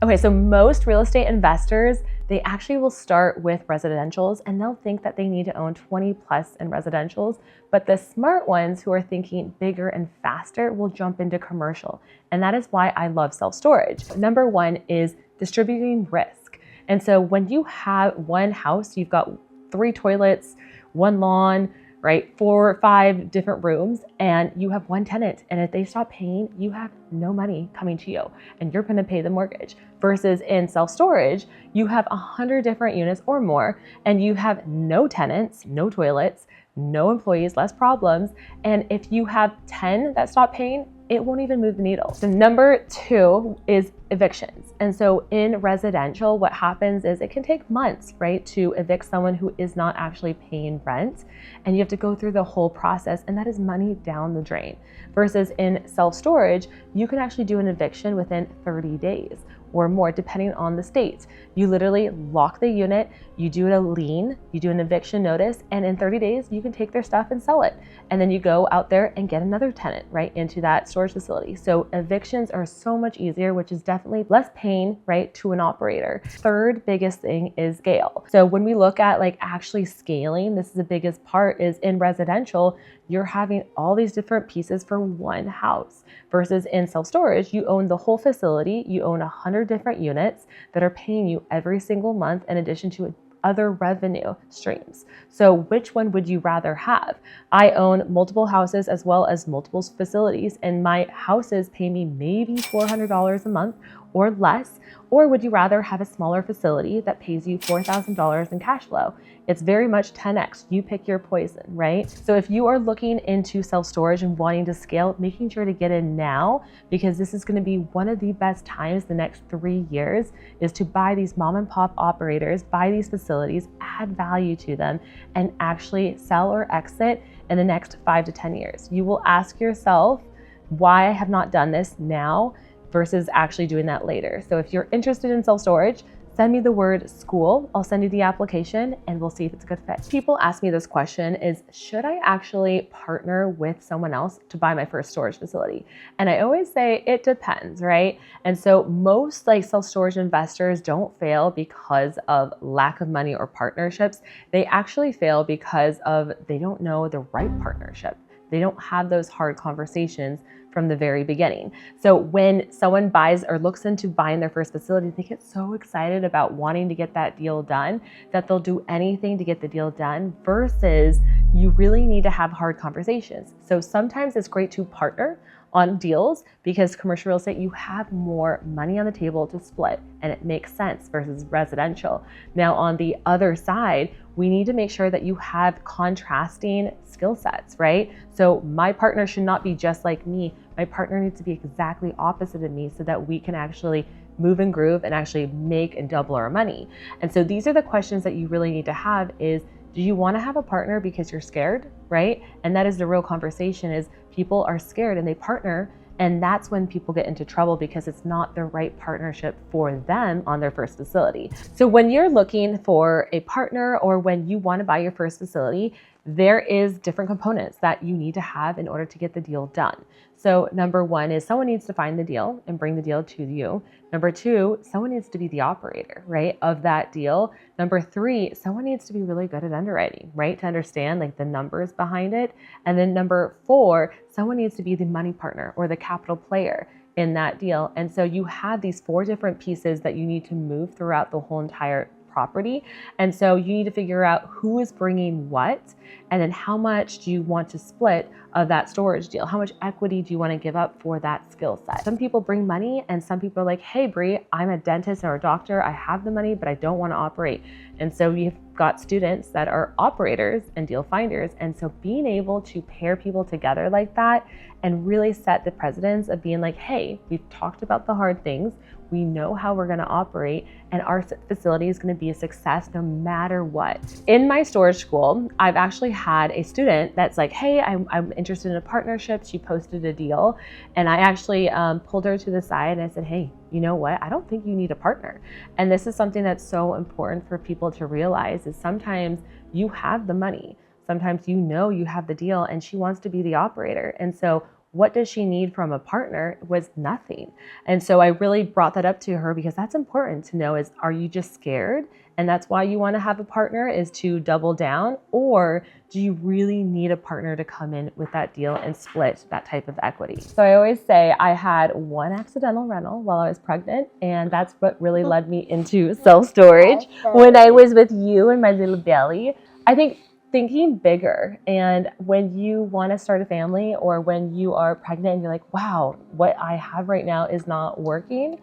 Okay, so most real estate investors, they actually will start with residentials and they'll think that they need to own 20 plus in residentials. But the smart ones who are thinking bigger and faster will jump into commercial. And that is why I love self-storage. Number one is distributing risk. And so when you have one house, you've got 3 toilets, 1 lawn, right? 4 or 5 different rooms, and you have 1 tenant. And if they stop paying, you have no money coming to you and you're going to pay the mortgage. Versus in self-storage, you have 100 different units or more, and you have no tenants, no toilets, no employees, less problems. And if you have 10 that stop paying, it won't even move the needle. So number 2 is evictions. And so in residential, what happens is it can take months, right, to evict someone who is not actually paying rent. And you have to go through the whole process, and that is money down the drain. Versus in self-storage, you can actually do an eviction within 30 days or more, depending on the state. You literally lock the unit, you do a lien, you do an eviction notice, and in 30 days, you can take their stuff and sell it. And then you go out there and get another tenant, right, into that storage facility. So evictions are so much easier, which is definitely less pain, right, to an operator. Third biggest thing is scale. So when we look at like actually scaling, this is the biggest part is in residential, you're having all these different pieces for one house. Versus in self-storage, you own the whole facility, you own 100 different units that are paying you every single month in addition to other revenue streams. So which one would you rather have? I own multiple houses as well as multiple facilities, and my houses pay me maybe $400 a month or less. Or would you rather have a smaller facility that pays you $4,000 in cash flow? It's very much 10x. You pick your poison, right? So if you are looking into self-storage and wanting to scale, making sure to get in now, because this is going to be one of the best times the next 3 years is to buy these mom and pop operators, buy these facilities, add value to them, and actually sell or exit in the next 5 to 10 years. You will ask yourself, why I have not done this now versus actually doing that later. So if you're interested in self-storage, send me the word school. I'll send you the application and we'll see if it's a good fit. People ask me this question is, should I actually partner with someone else to buy my first storage facility? And I always say it depends, right? And so most like self-storage investors don't fail because of lack of money or partnerships. They actually fail because of they don't know the right partnership. They don't have those hard conversations from the very beginning. So when someone buys or looks into buying their first facility, they get so excited about wanting to get that deal done that they'll do anything to get the deal done versus you really need to have hard conversations. So sometimes it's great to partner on deals because commercial real estate, you have more money on the table to split and it makes sense versus residential. Now on the other side, we need to make sure that you have contrasting skill sets, right? So my partner should not be just like me. My partner needs to be exactly opposite of me so that we can actually move and groove and actually make and double our money. And so these are the questions that you really need to have is, do you want to have a partner because you're scared, right? And that is the real conversation is people are scared and they partner, and that's when people get into trouble because it's not the right partnership for them on their first facility. So when you're looking for a partner or when you want to buy your first facility, there is different components that you need to have in order to get the deal done. So number 1 is someone needs to find the deal and bring the deal to you. Number 2, someone needs to be the operator, right, of that deal. Number 3, someone needs to be really good at underwriting, right, to understand like the numbers behind it. And then number 4, someone needs to be the money partner or the capital player in that deal. And so you have these 4 different pieces that you need to move throughout the whole entire property. And so you need to figure out who is bringing what, and then how much do you want to split of that storage deal? How much equity do you want to give up for that skill set? Some people bring money and some people are like, hey, Bree, I'm a dentist or a doctor. I have the money, but I don't want to operate. And so you've got students that are operators and deal finders. And so being able to pair people together like that and really set the precedence of being like, hey, we've talked about the hard things. We know how we're going to operate and our facility is going to be a success no matter what. In my storage school, I've actually had a student that's like, hey, I'm interested in a partnership. She posted a deal and I actually pulled her to the side and I said, hey, you know what? I don't think you need a partner. And this is something that's so important for people to realize is sometimes you have the money. Sometimes you know you have the deal and she wants to be the operator. And so what does she need from a partner was nothing. And so I really brought that up to her because that's important to know is, are you just scared? And that's why you want to have a partner, is to double down? Or do you really need a partner to come in with that deal and split that type of equity? So I always say I had one accidental rental while I was pregnant, and that's what really led me into self-storage. When I was with you and my little belly, I think thinking bigger, and when you want to start a family or when you are pregnant and you're like, wow, what I have right now is not working,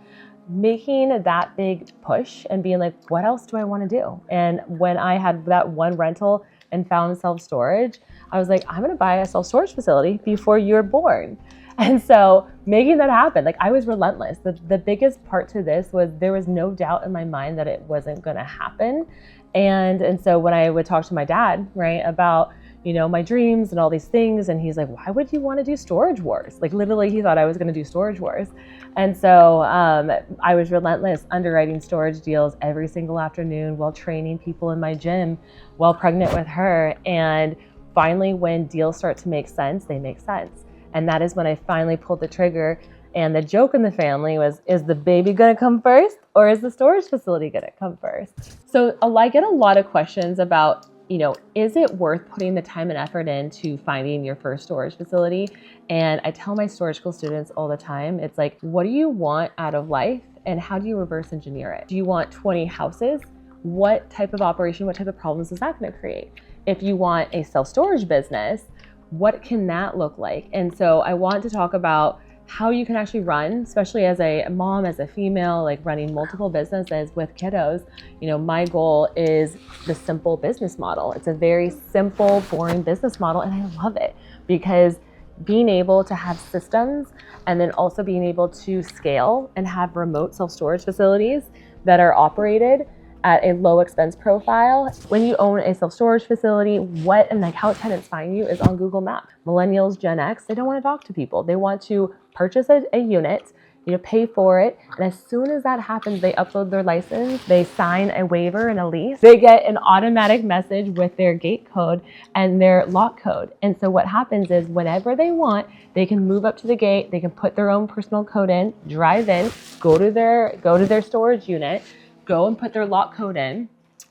making that big push and being like, what else do I want to do? And when I had that one rental and found self-storage, I was like, I'm going to buy a self-storage facility before you're born. And so making that happen, like I was relentless. The biggest part to this was there was no doubt in my mind that it wasn't going to happen. And so when I would talk to my dad, right, about, you know, my dreams and all these things, and he's like, why would you want to do Storage Wars? Like literally he thought I was going to do Storage Wars. And so I was relentless, underwriting storage deals every single afternoon while training people in my gym while pregnant with her. And finally, when deals start to make sense, they make sense. And that is when I finally pulled the trigger. And the joke in the family was, is the baby gonna come first, or is the storage facility gonna come first? So I get a lot of questions about, you know, is it worth putting the time and effort into finding your first storage facility? And I tell my storage school students all the time, it's like, what do you want out of life and how do you reverse engineer it? Do you want 20 houses? What type of operation, what type of problems is that gonna create? If you want a self-storage business, what can that look like? And so I want to talk about how you can actually run, especially as a mom, as a female, like running multiple businesses with kiddos. You know, my goal is the simple business model. It's a very simple, boring business model, and I love it because being able to have systems and then also being able to scale and have remote self-storage facilities that are operated at a low expense profile. When you own a self-storage facility, what and like how tenants find you is on Google Maps. Millennials, Gen X, they don't want to talk to people. They want to purchase a unit, you know, pay for it. And as soon as that happens, they upload their license, they sign a waiver and a lease, they get an automatic message with their gate code and their lock code. And so what happens is whenever they want, they can move up to the gate, they can put their own personal code in, drive in, go to their storage unit, go and put their lock code in,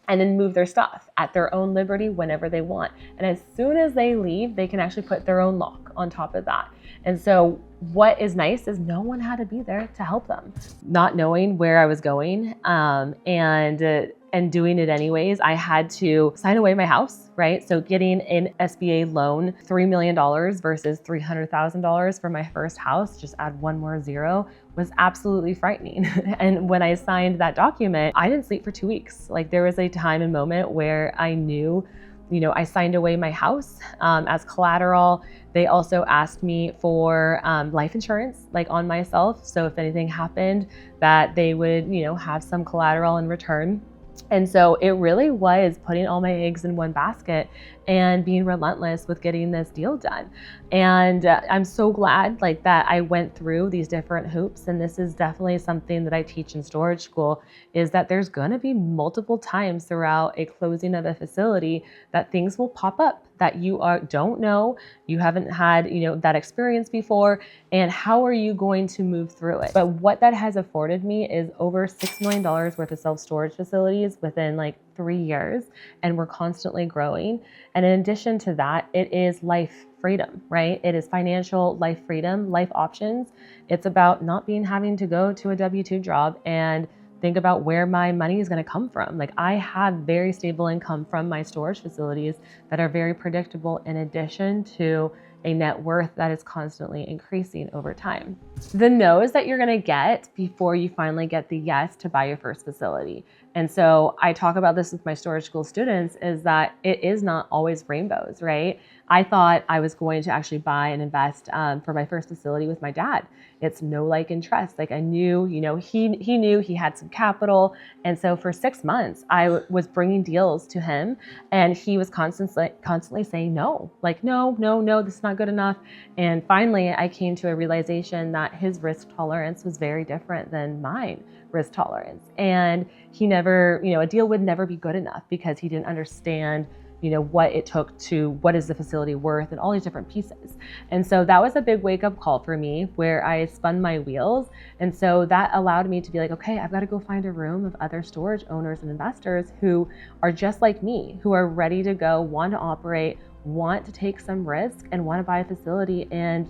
and then move their stuff at their own liberty whenever they want. And as soon as they leave, they can actually put their own lock on top of that. And so what is nice is no one had to be there to help them. Not knowing where I was going and doing it anyways, I had to sign away my house, right? So getting an SBA loan, $3 million versus $300,000 for my first house, just add one more zero, was absolutely frightening. And when I signed that document, I didn't sleep for 2 weeks. Like there was a time and moment where I knew, you know, I signed away my house as collateral. They also asked me for life insurance, like on myself. So if anything happened, that they would, you know, have some collateral in return. And so it really was putting all my eggs in one basket and being relentless with getting this deal done. And I'm so glad like that I went through these different hoops. And this is definitely something that I teach in storage school, is that there's going to be multiple times throughout a closing of a facility that things will pop up that you don't know, you haven't had, you know, that experience before, and how are you going to move through it? But what that has afforded me is over $6 million worth of self-storage facilities within like 3 years, and we're constantly growing. And in addition to that, it is life freedom, right? It is financial life freedom, life options. It's about not having to go to a W-2 job and think about where my money is going to come from. Like I have very stable income from my storage facilities that are very predictable, in addition to a net worth that is constantly increasing over time. The no's that you're going to get before you finally get the yes to buy your first facility. And so I talk about this with my storage school students, is that it is not always rainbows, right? I thought I was going to actually buy and invest for my first facility with my dad. It's know, like, and trust. Like I knew, you know, he knew he had some capital. And so for 6 months, I was bringing deals to him, and he was constantly saying no, like, no, this is not good enough. And finally, I came to a realization that his risk tolerance was very different than mine risk tolerance. And he never, you know, a deal would never be good enough because he didn't understand, what it took to what is the facility worth and all these different pieces. And so that was a big wake up call for me where I spun my wheels. And so that allowed me to be like, okay, I've got to go find a room of other storage owners and investors who are just like me, who are ready to go, want to operate, want to take some risk, and want to buy a facility and,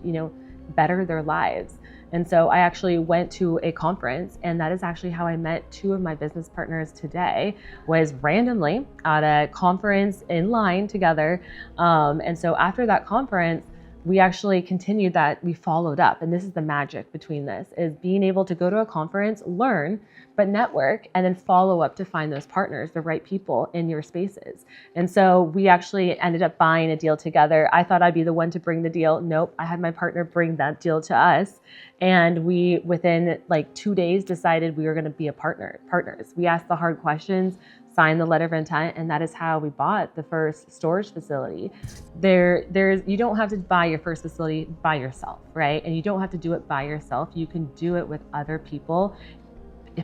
better their lives. And so I actually went to a conference, and that is actually how I met two of my business partners today, was randomly at a conference in line together. And so after that conference, we actually continued that. We followed up. And this is the magic between this, is being able to go to a conference, learn, but network, and then follow up to find those partners, the right people in your spaces. And so we actually ended up buying a deal together. I thought I'd be the one to bring the deal. Nope, I had my partner bring that deal to us. And we, within like 2 days, decided we were going to be partners. We asked the hard questions, signed the letter of intent, and that is how we bought the first storage facility. You don't have to buy your first facility by yourself, right? And you don't have to do it by yourself. You can do it with other people,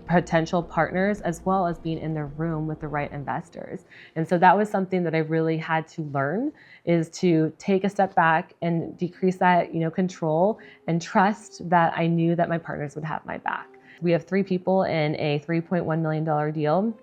potential partners, as well as being in the room with the right investors. And so that was something that I really had to learn, is to take a step back and decrease that, control, and trust that I knew that my partners would have my back. We have 3 people in a $3.1 million deal.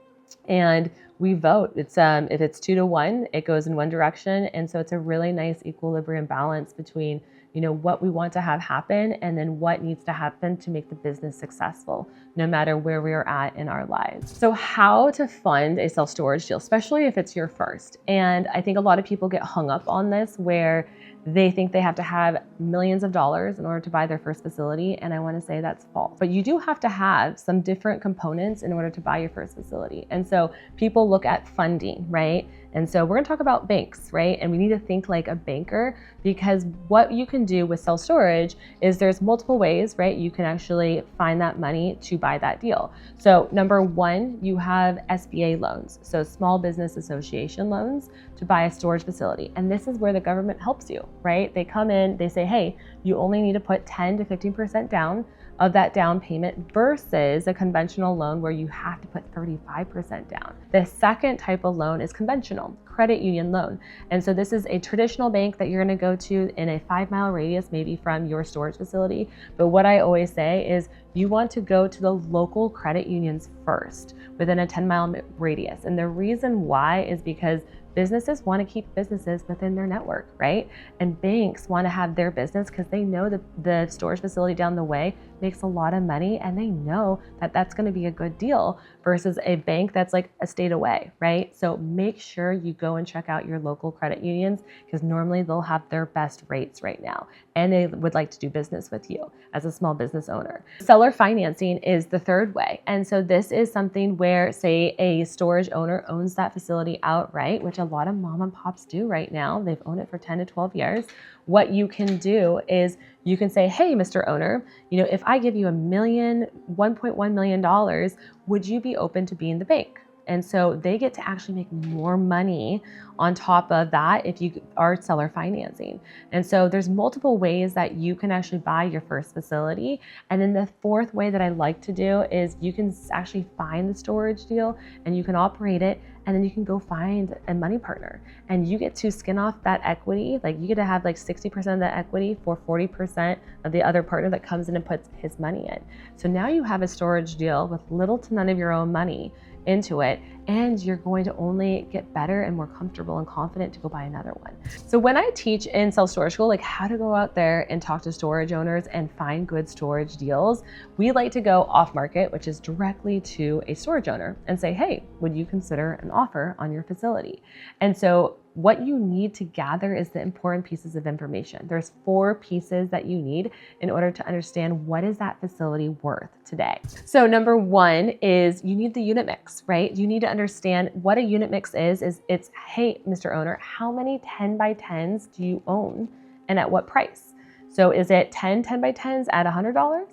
And we vote. It's if it's 2-1, it goes in one direction. And so it's a really nice equilibrium balance between, what we want to have happen and then what needs to happen to make the business successful, no matter where we are at in our lives. So how to fund a self-storage deal, especially if it's your first. And I think a lot of people get hung up on this, where they think they have to have millions of dollars in order to buy their first facility. And I want to say that's false. But you do have to have some different components in order to buy your first facility. And so people look at funding, right? And so we're going to talk about banks, right? And we need to think like a banker, because what you can do with self-storage is there's multiple ways, right? You can actually find that money to buy that deal. So number 1, you have SBA loans. So Small Business Association loans to buy a storage facility. And this is where the government helps you, right? They come in, they say, hey, you only need to put 10 to 15% down of that down payment, versus a conventional loan where you have to put 35% down. The second type of loan is conventional, credit union loan. And so this is a traditional bank that you're going to go to in a 5-mile radius, maybe from your storage facility. But what I always say is you want to go to the local credit unions first within a 10-mile radius. And the reason why is because businesses want to keep businesses within their network, right? And banks want to have their business because they know the storage facility down the way makes a lot of money, and they know that that's going to be a good deal, versus a bank that's like a state away, right? So make sure you go and check out your local credit unions, because normally they'll have their best rates right now, and they would like to do business with you as a small business owner. Seller financing is the third way. And so this is something where, say, a storage owner owns that facility outright, which a lot of mom and pops do right now. They've owned it for 10 to 12 years. What you can do is you can say, hey, Mr. Owner, if I give you $1.1 million, would you be open to being the bank? And so they get to actually make more money on top of that if you are seller financing. And so there's multiple ways that you can actually buy your first facility. And then the fourth way that I like to do is you can actually find the storage deal and you can operate it, and then you can go find a money partner, and you get to skin off that equity. Like you get to have like 60% of that equity for 40% of the other partner that comes in and puts his money in. So now you have a storage deal with little to none of your own money into it, and you're going to only get better and more comfortable and confident to go buy another one. So when I teach in self-storage school, like how to go out there and talk to storage owners and find good storage deals, we like to go off market, which is directly to a storage owner, and say, hey, would you consider an offer on your facility? And so what you need to gather is the important pieces of information. There's 4 pieces that you need in order to understand what is that facility worth today. So number 1 is you need the unit mix, right? You need to understand what a unit mix is it's, hey, Mr. Owner, how many 10 by 10s do you own and at what price? So is it 10 by 10s at $100?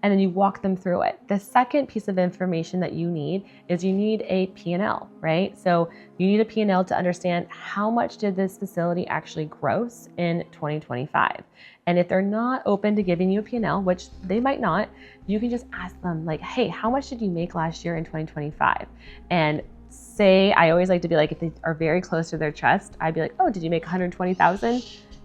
And then you walk them through it. The second piece of information that you need is you need a P&L, right? So you need a P&L to understand how much did this facility actually gross in 2025. And if they're not open to giving you a P&L, which they might not, you can just ask them like, hey, how much did you make last year in 2025? And say, I always like to be like, if they are very close to their chest, I'd be like, oh, did you make 120,000?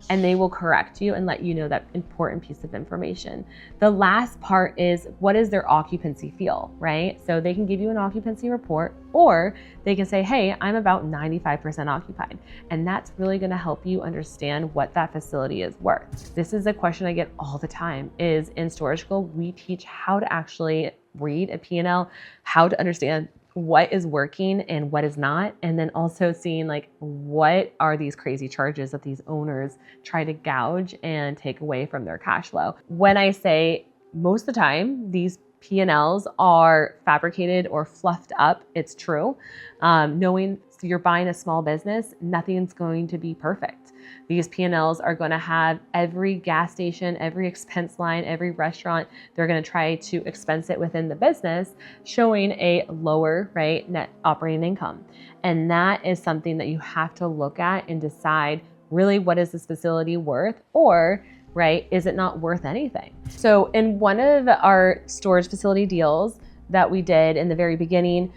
And they will correct you and let you know that important piece of information. The last part is, what is their occupancy feel, right? So they can give you an occupancy report, or they can say, hey, I'm about 95% occupied. And that's really gonna help you understand what that facility is worth. This is a question I get all the time, is in Storage School, we teach how to actually read a P&L, how to understand what is working and what is not, and then also seeing like, what are these crazy charges that these owners try to gouge and take away from their cash flow. When I say most of the time these P&Ls are fabricated or fluffed up, it's true. Knowing you're buying a small business, nothing's going to be perfect. These P&Ls are going to have every gas station, every expense line, every restaurant. They're going to try to expense it within the business, showing a lower, right, net operating income. And that is something that you have to look at and decide, really, what is this facility worth? Or, right, is it not worth anything? So in one of our storage facility deals that we did in the very beginning,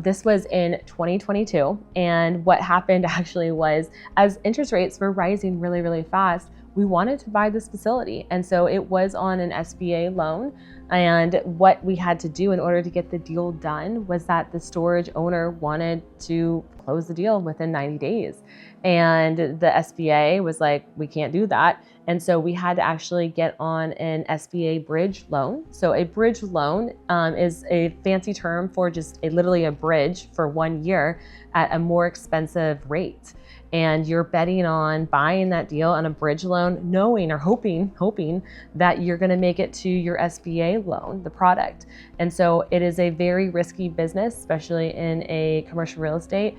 this was in 2022. And what happened actually was, as interest rates were rising really, really fast, we wanted to buy this facility. And so it was on an SBA loan. And what we had to do in order to get the deal done was that the storage owner wanted to close the deal within 90 days. And the SBA was like, we can't do that. And so we had to actually get on an SBA bridge loan. So a bridge loan is a fancy term for just literally a bridge for 1 year at a more expensive rate. And you're betting on buying that deal on a bridge loan, knowing or hoping that you're going to make it to your SBA loan, the product. And so it is a very risky business, especially in a commercial real estate,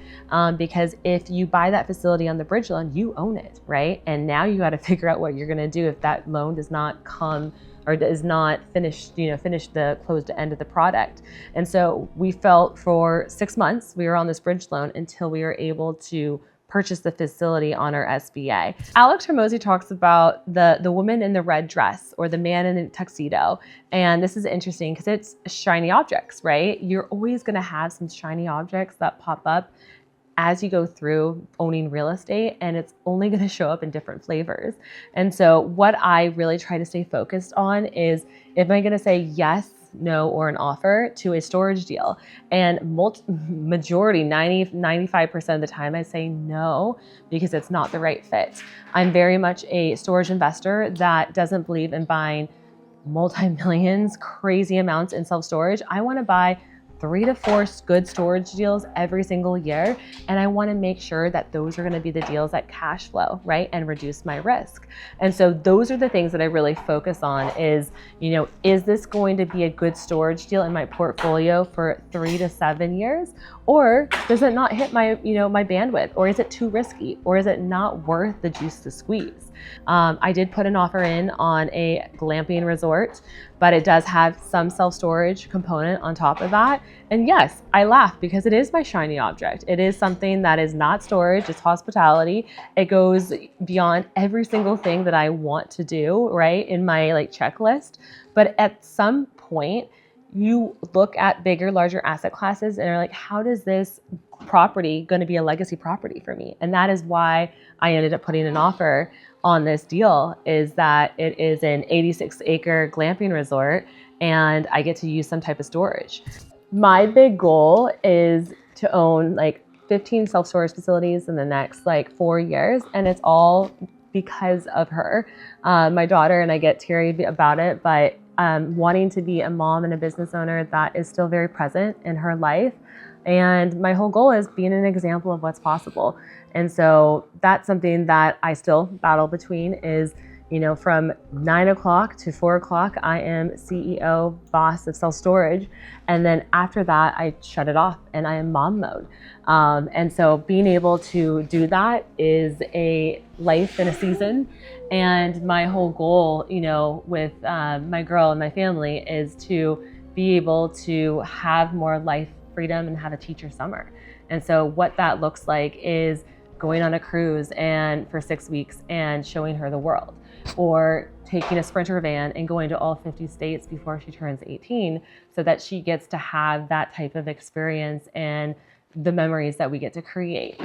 because if you buy that facility on the bridge loan, you own it, right? And now you got to figure out what you're going to do if that loan does not come or does not finish the closed end of the product. And so we felt for 6 months, we were on this bridge loan until we were able to purchase the facility on our SBA. Alex Hormozi talks about the woman in the red dress or the man in the tuxedo. And this is interesting because it's shiny objects, right? You're always gonna have some shiny objects that pop up as you go through owning real estate, and it's only gonna show up in different flavors. And so what I really try to stay focused on is, am I gonna say yes, no, or an offer to a storage deal? And majority, 95% of the time, I say no, because it's not the right fit. I'm very much a storage investor that doesn't believe in buying multi-millions, crazy amounts in self-storage. I wanna buy 3 to 4 good storage deals every single year. And I wanna make sure that those are gonna be the deals that cash flow, right? And reduce my risk. And so those are the things that I really focus on is, is this going to be a good storage deal in my portfolio for 3 to 7 years? Or does it not hit my, my bandwidth? Or is it too risky? Or is it not worth the juice to squeeze? I did put an offer in on a glamping resort, but it does have some self-storage component on top of that. And yes, I laugh because it is my shiny object. It is something that is not storage, it's hospitality. It goes beyond every single thing that I want to do, right, in my checklist. But at some point, you look at bigger, larger asset classes and are like, how does this property going to be a legacy property for me? And that is why I ended up putting an offer on this deal, is that it is an 86-acre glamping resort and I get to use some type of storage. My big goal is to own 15 self-storage facilities in the next 4 years. And it's all because of her, my daughter, and I get teary about it, but wanting to be a mom and a business owner that is still very present in her life. And my whole goal is being an example of what's possible. And so that's something that I still battle between is, from 9 o'clock to 4 o'clock, I am CEO, boss of self-storage. And then after that, I shut it off and I am mom mode. And so being able to do that is a life in a season. And my whole goal, with my girl and my family is to be able to have more life freedom and have a teacher summer. And so what that looks like is going on a cruise and for 6 weeks and showing her the world, or taking a Sprinter van and going to all 50 states before she turns 18 so that she gets to have that type of experience and the memories that we get to create.